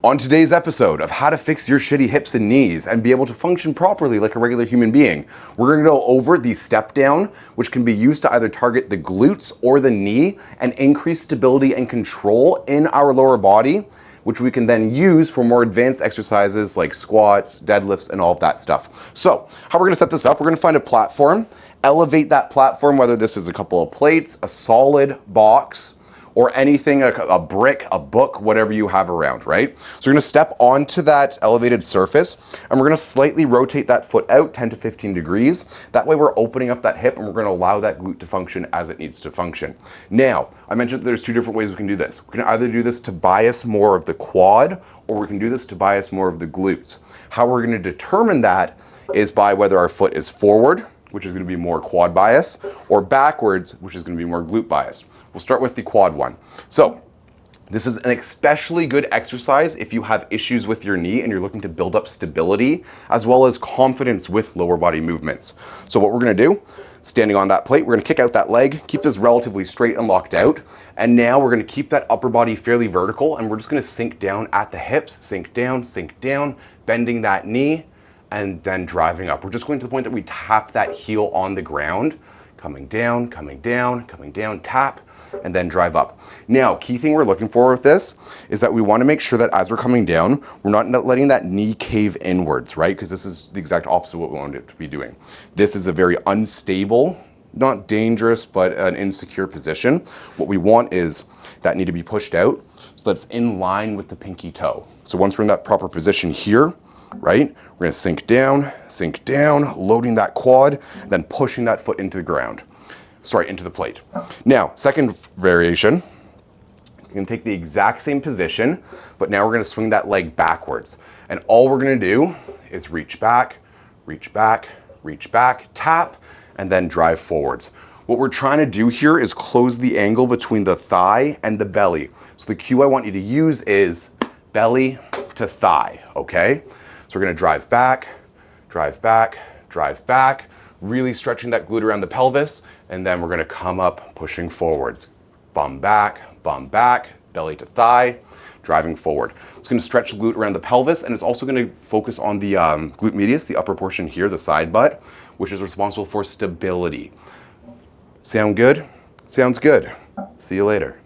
On today's episode of how to fix your shitty hips and knees and be able to function properly like a regular human being, we're gonna go over the step down, which can be used to either target the glutes or the knee and increase stability and control in our lower body, which we can then use for more advanced exercises like squats, deadlifts, and all of that stuff. So how we're gonna set this up, we're gonna find a platform, elevate that platform, whether this is a couple of plates, a solid box, or anything, a brick, a book, whatever you have around, right? So we're gonna step onto that elevated surface and we're gonna slightly rotate that foot out 10 to 15 degrees. That way we're opening up that hip and we're gonna allow that glute to function as it needs to function. Now, I mentioned that there's two different ways we can do this. We can either do this to bias more of the quad or we can do this to bias more of the glutes. How we're gonna determine that is by whether our foot is forward, which is gonna be more quad bias, or backwards, which is gonna be more glute bias. We'll start with the quad one. So this is an especially good exercise if you have issues with your knee and you're looking to build up stability as well as confidence with lower body movements. So what we're gonna do, standing on that plate, we're gonna kick out that leg, keep this relatively straight and locked out. And now we're gonna keep that upper body fairly vertical and we're just gonna sink down at the hips, sink down, bending that knee and then driving up. We're just going to the point that we tap that heel on the ground, coming down, tap, and then drive up. Now, key thing we're looking for with this is that we want to make sure that as we're coming down, we're not letting that knee cave inwards, right? Because this is the exact opposite of what we want it to be doing. This is a very unstable, not dangerous, but an insecure position. What we want is that knee to be pushed out so that's in line with the pinky toe. So once we're in that proper position here, right, we're gonna sink down, loading that quad, then pushing that foot into the ground. Sorry, into the plate. Now, second variation, you're gonna take the exact same position, but now we're gonna swing that leg backwards. And all we're gonna do is reach back, tap, and then drive forwards. What we're trying to do here is close the angle between the thigh and the belly. So the cue I want you to use is belly to thigh, okay? So we're gonna drive back, really stretching that glute around the pelvis, and then we're gonna come up, pushing forwards. Bum back, belly to thigh, driving forward. It's gonna stretch the glute around the pelvis, and it's also gonna focus on the glute medius, the upper portion here, the side butt, which is responsible for stability. Sound good? Sounds good. See you later.